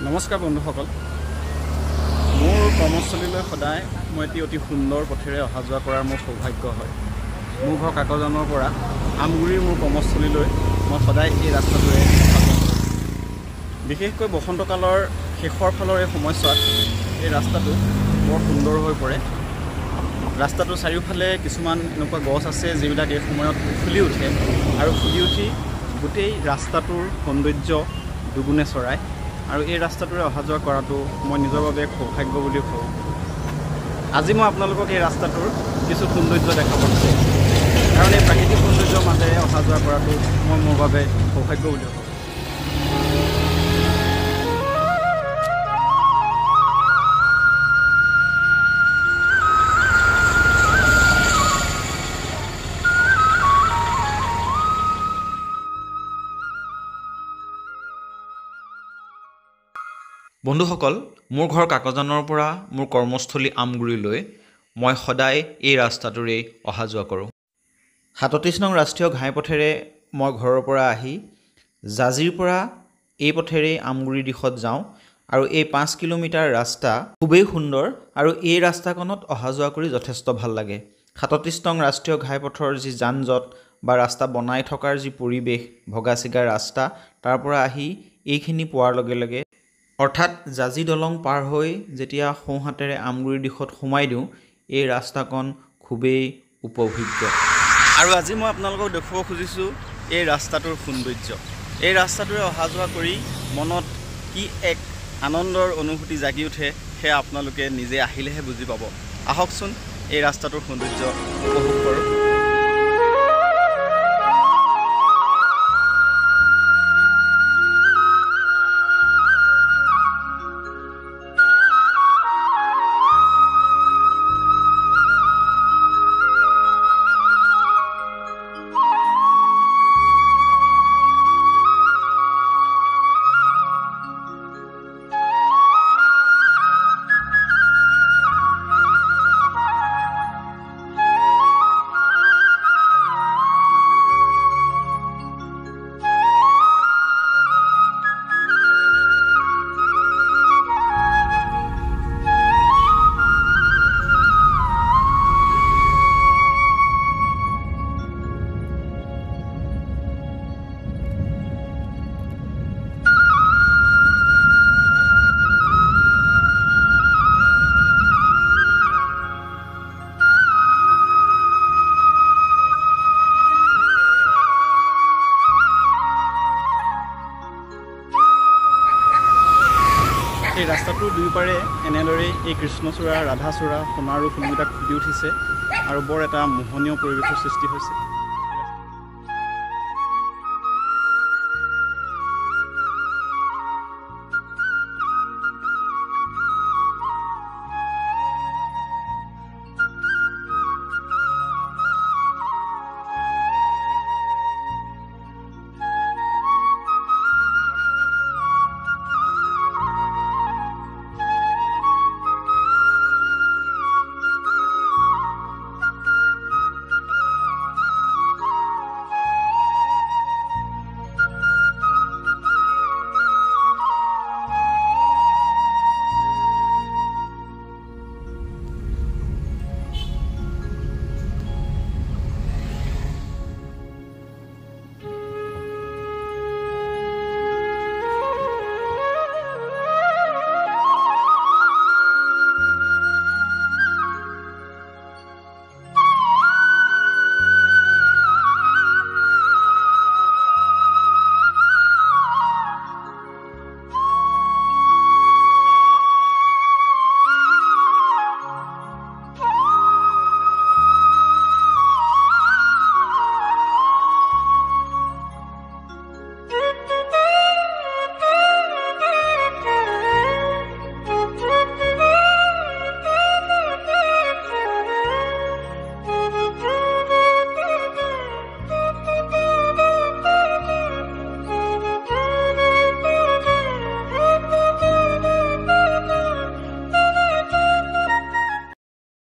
নমস্কাৰ বন্ধুসকল মোৰ কৰ্মস্থলীলৈ সদায় মই অতি সুন্দৰ পথেৰে অহা যোৱা কৰাৰ মোৰ সৌভাগ্য হয় মোৰ ঘৰ কাকজানৰ পৰা আমগুৰিৰ মোৰ কৰ্মস্থলীলৈ মই সদায় এই ৰাস্তাটোৰে বিশেষকৈ বসন্তকালৰ শেষৰ ফালৰ এই সময়ছোৱাত এই ৰাস্তাটো বৰ সুন্দৰ হৈ পৰে ৰাস্তাটো চাৰিওফালে কিছুমান এনেকুৱা গছ আছে যিবিলাক এই সময়ত ফুলি উঠে আৰু ফুলি উঠি গোটেই ৰাস্তাটোৰ সৌন্দৰ্য দুগুণে চৰায় আৰু এই ৰাস্তাটোৰে অহা যোৱা কৰাটো মই নিজৰ বাবে সৌভাগ্য বুলি কওঁ আজি মই আপোনালোকক এই ৰাস্তাটোৰ কিছু সৌন্দৰ্য দেখাব বিচাৰিছোঁ কাৰণ এই প্ৰাকৃতিক সৌন্দৰ্যৰ মাজেৰে অহা যোৱা কৰাটো মই মোৰ বাবে সৌভাগ্য বুলি কওঁ বন্ধুসকল মোৰ ঘৰ কাকজানৰ পৰা মোৰ কৰ্মস্থলী আমগুৰিলৈ মই সদায় এই ৰাস্তাটোৰেই অহা যোৱা কৰোঁ ৩৭ নং ৰাষ্ট্ৰীয় ঘাইপথেৰে মই ঘৰৰ পৰা আহি জাজিৰ পৰা এই পথেৰেই আমগুৰি দিশত যাওঁ আৰু এই ৫ কিলোমিটাৰ ৰাস্তা খুবেই সুন্দৰ আৰু এই ৰাস্তাখনত অহা যোৱা কৰি যথেষ্ট ভাল লাগে ৩৭ নং ৰাষ্ট্ৰীয় ঘাইপথৰ যি যান-জঁট বা ৰাস্তা বনাই থকাৰ যি পৰিৱেশ ভগাচিগা ৰাস্তা তাৰ পৰা আহি এইখিনি পোৱাৰ লগে লগে অৰ্থাৎ জাজি দলং পাৰ হৈ যেতিয়া সোঁহাতেৰে আমগুৰিৰ দিশত সোমাই দিওঁ এই ৰাস্তাখন খুবেই উপভোগ্য আৰু আজি মই আপোনালোকক দেখুৱাব খুজিছোঁ এই ৰাস্তাটোৰ সৌন্দৰ্য এই ৰাস্তাটোৰে অহা যোৱা কৰি মনত কি এক আনন্দৰ অনুভূতি জাগি উঠে সেয়া আপোনালোকে নিজে আহিলেহে বুজি পাব আহকচোন এই ৰাস্তাটোৰ সৌন্দৰ্য উপভোগ কৰোঁ এই ৰাস্তাটোৰ দুয়োপাৰে এনেদৰে এই কৃষ্ণচূড়া ৰাধাচূড়া সোণাৰু ফুলবিলাক ফুটি উঠিছে আৰু বৰ এটা মোহনীয় পৰিৱেশৰ সৃষ্টি হৈছে